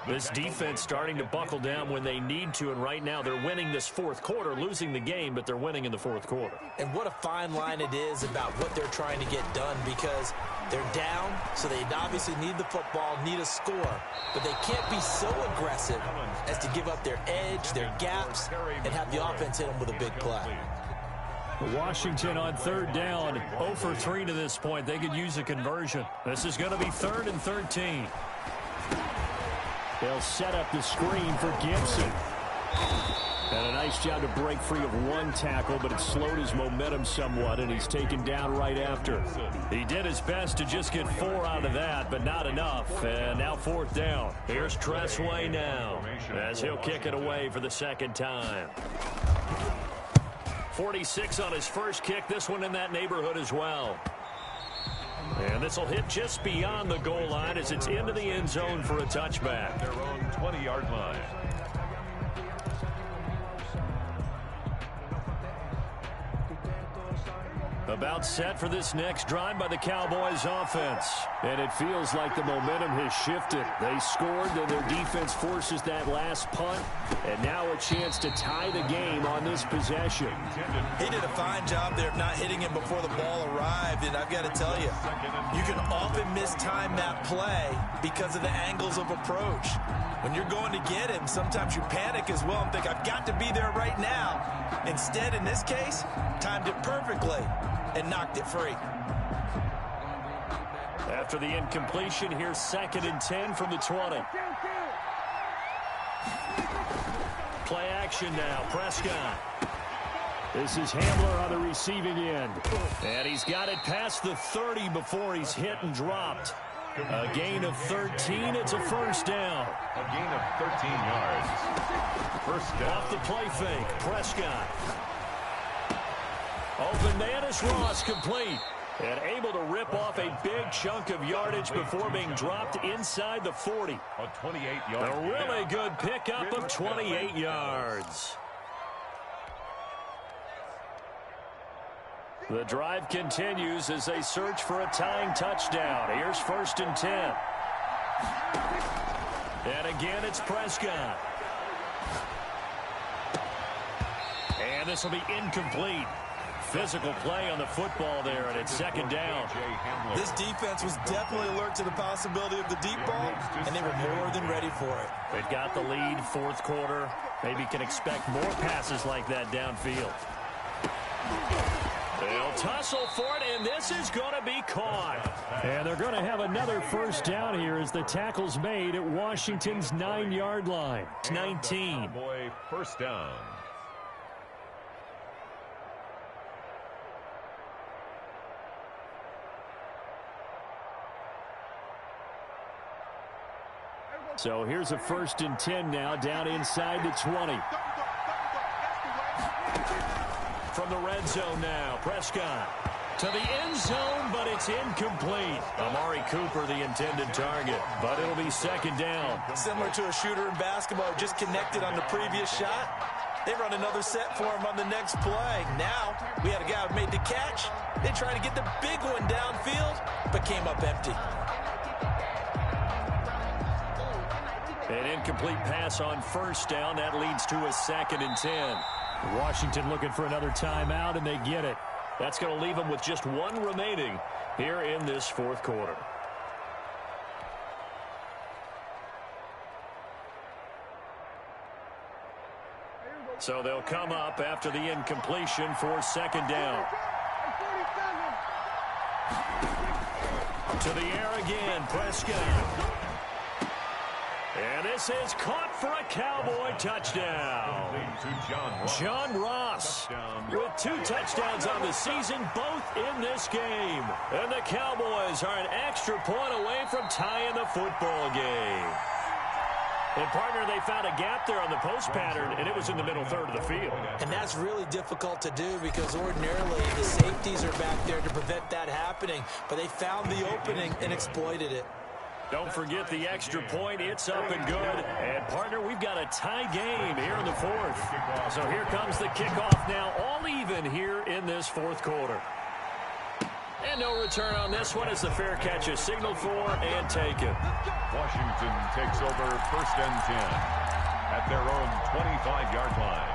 This defense starting to buckle down when they need to, and right now they're winning this fourth quarter, losing the game, but they're winning in the fourth quarter. And what a fine line it is about what they're trying to get done, because they're down, so they obviously need the football, need a score, but they can't be so aggressive as to give up their edge, their gaps, and have the offense hit them with a big play. Washington on third down, 0 for 3 to this point. They could use a conversion. This is going to be 3rd and 13. They'll set up the screen for Gibson. And a nice job to break free of one tackle, but it slowed his momentum somewhat, and he's taken down right after. He did his best to just get 4 out of that, but not enough. And now 4th down. Here's Tressway now, as he'll kick it away for the second time. 46 on his first kick, this one in that neighborhood as well. And this will hit just beyond the goal line as it's into the end zone for a touchback. Their own 20-yard line. About set for this next drive by the Cowboys offense. And it feels like the momentum has shifted. They scored, then their defense forces that last punt. And now a chance to tie the game on this possession. He did a fine job there of not hitting him before the ball arrived. And I've got to tell you, you can often mistime that play because of the angles of approach. When you're going to get him, sometimes you panic as well and think, I've got to be there right now. Instead, in this case, timed it perfectly and knocked it free. After the incompletion, here's 2nd and 10 from the 20. Play action now, Prescott. This is Hamler on the receiving end. And he's got it past the 30 before he's hit and dropped. A gain of 13, it's a 1st down. A gain of 13 yards. 1st down. Off the play fake, Prescott. Open man is Ross, complete. And able to rip off a big chunk of yardage before being dropped inside the 40. A 28-yard. A really good pickup of 28 yards. The drive continues as they search for a tying touchdown. Here's 1st and 10. And again, it's Prescott. And this will be incomplete. Physical play on the football there, and it's 2nd down. This defense was definitely alert to the possibility of the deep ball, and they were more than ready for it. They've got the lead, 4th quarter. Maybe can expect more passes like that downfield. They'll tussle for it, and this is going to be caught. And they're going to have another 1st down here as the tackle's made at Washington's 9-yard line. It's 19. Boy, 1st down. So here's a 1st and 10 now, down inside the 20. From the red zone now, Prescott to the end zone, but it's incomplete. Amari Cooper, the intended target, but it'll be 2nd down. Similar to a shooter in basketball who just connected on the previous shot. They run another set for him on the next play. Now, we had a guy who made the catch. They tried to get the big one downfield, but came up empty. An incomplete pass on 1st down. That leads to a 2nd and 10. Washington looking for another timeout, and they get it. That's going to leave them with just 1 remaining here in this 4th quarter. So they'll come up after the incompletion for 2nd down. To the air again, Prescott. And this is caught for a Cowboy touchdown. John Ross with 2 touchdowns on the season, both in this game. And the Cowboys are an extra point away from tying the football game. And, partner, they found a gap there on the post pattern, and it was in the middle third of the field. And that's really difficult to do because ordinarily the safeties are back there to prevent that happening. But they found the opening and exploited it. Don't forget the extra point. It's up and good. And, partner, we've got a tie game here in the fourth. So here comes the kickoff now, all even here in this fourth quarter. And no return on this one as the fair catch is signaled for and taken. Washington takes over 1st and 10 at their own 25-yard line.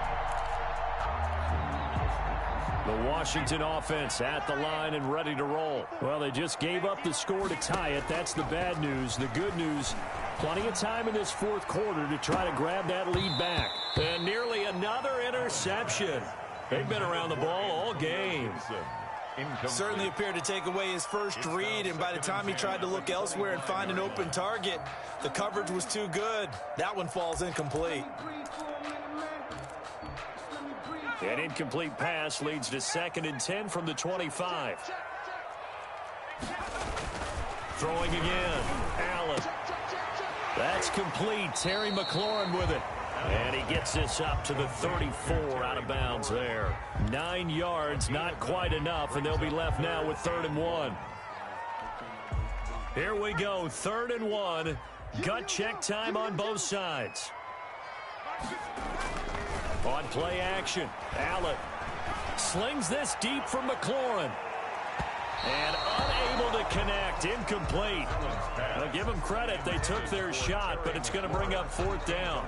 The Washington offense at the line and ready to roll. Well, they just gave up the score to tie it. That's the bad news. The good news, plenty of time in this fourth quarter to try to grab that lead back. And nearly another interception. They've been around the ball all game. Certainly appeared to take away his first read, and by the time he tried to look elsewhere and find an open target, the coverage was too good. That one falls incomplete. An incomplete pass leads to 2nd and 10 from the 25. Throwing again. Allen. That's complete. Terry McLaurin with it. And he gets this up to the 34 out of bounds there. 9 yards, not quite enough, and they'll be left now with 3rd and 1. Here we go, 3rd and 1. Gut check time on both sides. On play action, Allen slings this deep from McLaurin. And unable to connect, incomplete. I'll give them credit, they took their shot, but it's going to bring up 4th down.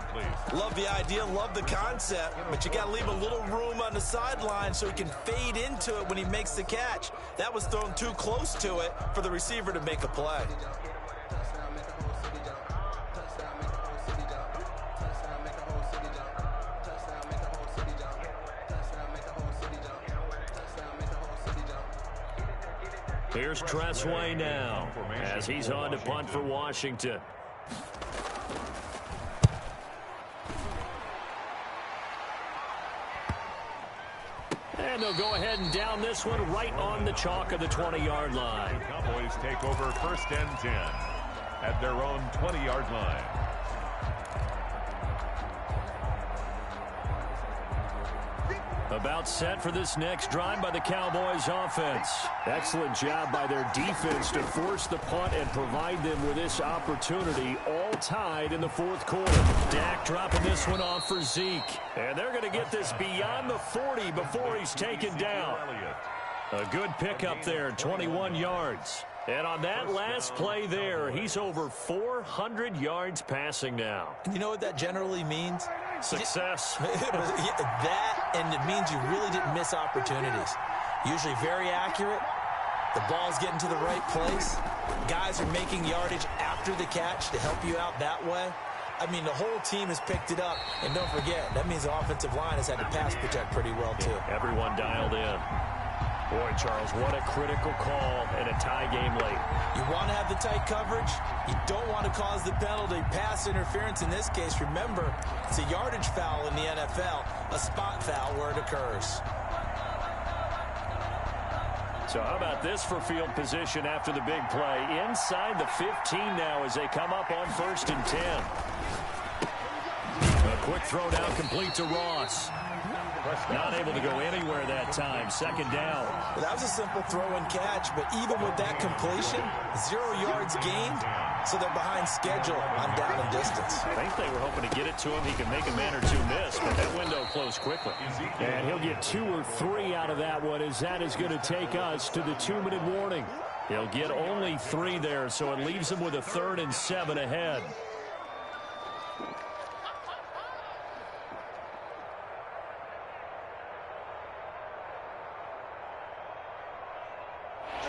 Love the idea, love the concept, but you got to leave a little room on the sideline so he can fade into it when he makes the catch. That was thrown too close to it for the receiver to make a play. Here's Tressway now as he's on to punt for Washington. And they'll go ahead and down this one right on the chalk of the 20-yard line. The Cowboys take over 1st and 10 at their own 20-yard line. About set for this next drive by the Cowboys offense. Excellent job by their defense to force the punt and provide them with this opportunity, all tied in the fourth quarter. Dak dropping this one off for Zeke. And they're going to get this beyond the 40 before he's taken down. A good pickup there, 21 yards. And on that last play there, he's over 400 yards passing now. You know what that generally means? Success. That, and it means you really didn't miss opportunities. Usually very accurate. The ball's getting to the right place. Guys are making yardage after the catch to help you out that way. I mean, the whole team has picked it up. And don't forget, that means the offensive line has had to pass protect pretty well, too. Everyone dialed in. Boy, Charles, what a critical call in a tie game late. You want to have the tight coverage. You don't want to cause the penalty. Pass interference in this case. Remember, it's a yardage foul in the NFL, a spot foul where it occurs. So how about this for field position after the big play? Inside the 15 now as they come up on 1st and 10. A quick throw down complete to Ross. Not able to go anywhere that time. 2nd down. That was a simple throw and catch, but even with that completion, 0 yards gained, so they're behind schedule on down and distance. I think they were hoping to get it to him. He can make a man or two miss, but that window closed quickly. And he'll get 2 or 3 out of that one, as that is going to take us to the 2-minute warning. He'll get only 3 there, so it leaves him with a 3rd and 7 ahead.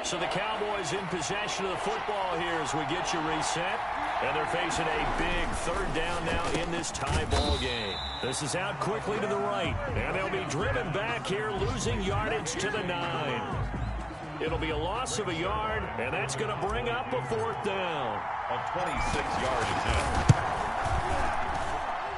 So the Cowboys in possession of the football here as we get you reset. And they're facing a big 3rd down now in this tie ball game. This is out quickly to the right. And they'll be driven back here, losing yardage to the 9. It'll be a loss of a yard, and that's going to bring up a 4th down. A 26-yard attempt.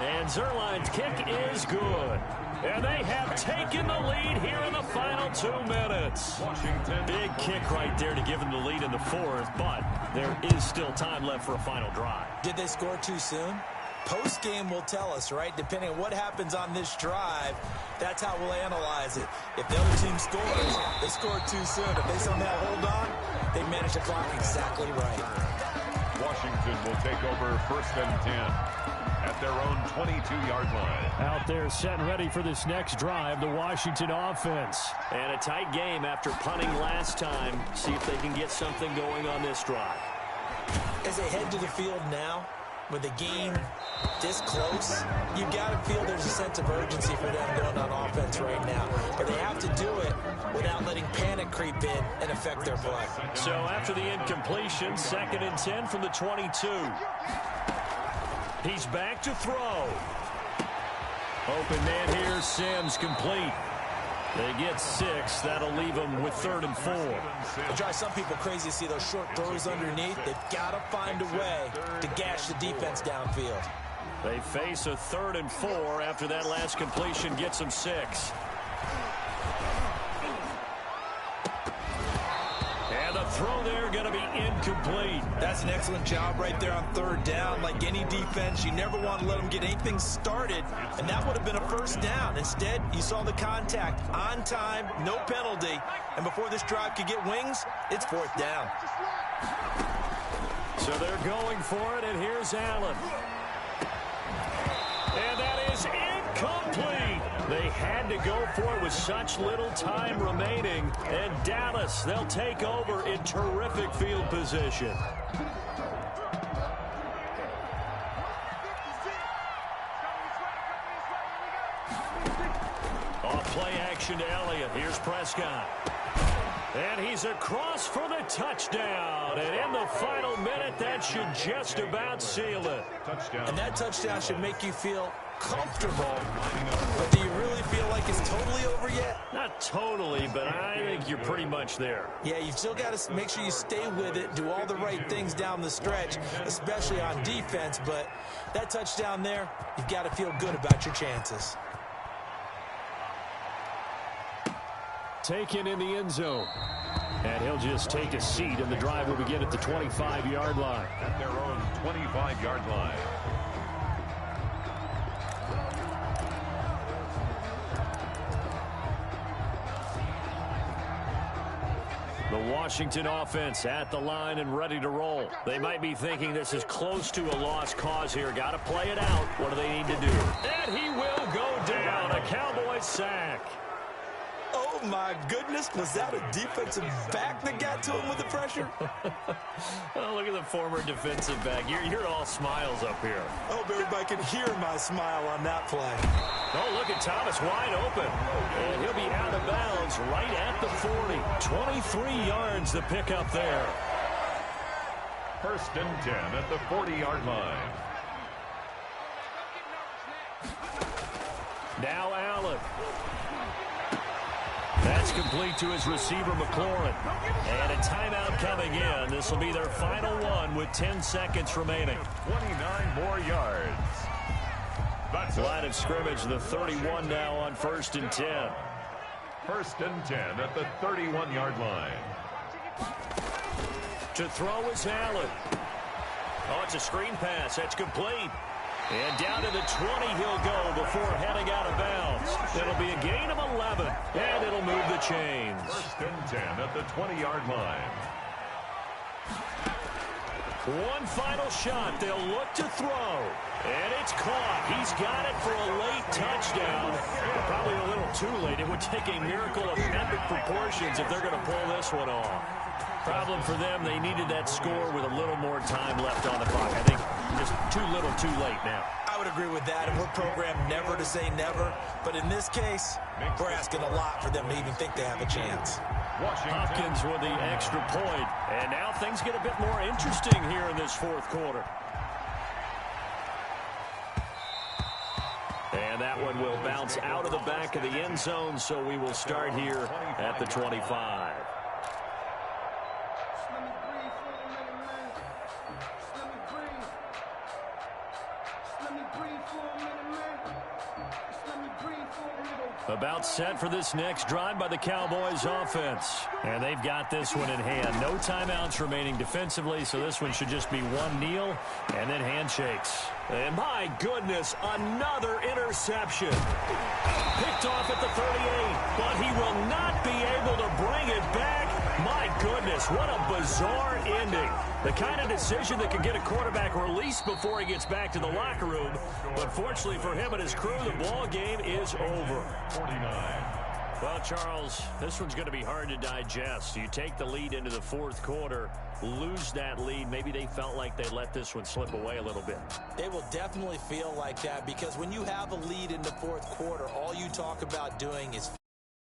And Zerline's kick is good. And they have taken the lead here in the final 2 minutes. Washington. Big kick right there to give them the lead in the fourth, but there is still time left for a final drive. Did they score too soon? Post-game will tell us, right? Depending on what happens on this drive, that's how we'll analyze it. If the other team scores, they scored too soon. If they somehow hold on, they manage the clock exactly right. Washington will take over 1st and 10 at their own 22-yard line. Out there set and ready for this next drive, the Washington offense. And a tight game after punting last time. See if they can get something going on this drive. As they head to the field now, with the game this close, you've got to feel there's a sense of urgency for them going on offense right now. But they have to do it without letting panic creep in and affect their play. So after the incompletion, 2nd and 10 from the 22. He's back to throw. Open man here, Sims complete. They get 6. That'll leave them with 3rd and 4. It drives some people crazy to see those short throws underneath. They've got to find a way to gash the defense downfield. They face a 3rd and 4 after that last completion gets them 6. And the throw there going to be incomplete. That's an excellent job right there on 3rd down. Like any defense, you never want to let them get anything started, and that would have been a 1st down. Instead, you saw the contact on time, no penalty, and before this drive could get wings, it's 4th down. So they're going for it, and here's Allen. And that is incomplete. They had to go for it with such little time remaining. And Dallas, they'll take over in terrific field position. Off play action to Elliott. Here's Prescott. And he's across for the touchdown. And in the final minute, that should just about seal it. Touchdown. And that touchdown should make you feel comfortable. But do you really feel like it's totally over yet? Not totally, but I think you're pretty much there. Yeah, you've still got to make sure you stay with it, do all the right things down the stretch, especially on defense. But that touchdown there, you've got to feel good about your chances. Taken in the end zone. And he'll just take a seat, and the drive will begin at the 25-yard line. At their own 25-yard line. The Washington offense at the line and ready to roll. They might be thinking this is close to a lost cause here. Got to play it out. What do they need to do? And he will go down. A Cowboy sack. Oh, my goodness. Was that a defensive back that got to him with the pressure? Oh, look at the former defensive back. You're all smiles up here. I hope everybody can hear my smile on that play. Oh, look at Thomas wide open. And he'll be out of bounds right at the 40. 23 yards to pick up there. 1st and 10 at the 40-yard line. Now Allen. That's complete to his receiver, McLaurin. And a timeout coming in. This will be their final one with 10 seconds remaining. 29 more yards. That's Line of scrimmage, the 31 now on 1st and 10. 1st and 10 at the 31-yard line. To throw is Allen. Oh, it's a screen pass. That's complete. And down to the 20 he'll go before heading out of bounds. It'll be a gain of 11, and it'll move the chains. 1st and 10 at the 20-yard line. One final shot. They'll look to throw. And it's caught. He's got it for a late touchdown. Probably a little too late. It would take a miracle of epic proportions if they're going to pull this one off. Problem for them, they needed that score with a little more time left on the clock. I think just too little too late now. I would agree with that, and we're programmed never to say never. But in this case, we're asking a lot for them to even think they have a chance. Hopkins with the extra point. And now things get a bit more interesting here in this fourth quarter. And that one will bounce out of the back of the end zone, so we will start here at the 25. Let me breathe for a minute. About set for this next drive by the Cowboys offense. And they've got this one in hand. No timeouts remaining defensively, so this one should just be one kneel and then handshakes. And my goodness, another interception. Picked off at the 38, but he will not be able to bring it back. My goodness, what a bizarre ending. The kind of decision that could get a quarterback released before he gets back to the locker room. But fortunately for him and his crew, the ball game is over. 49. Well, Charles, this one's going to be hard to digest. You take the lead into the fourth quarter, lose that lead. Maybe they felt like they let this one slip away a little bit. It will definitely feel like that because when you have a lead in the fourth quarter, all you talk about doing is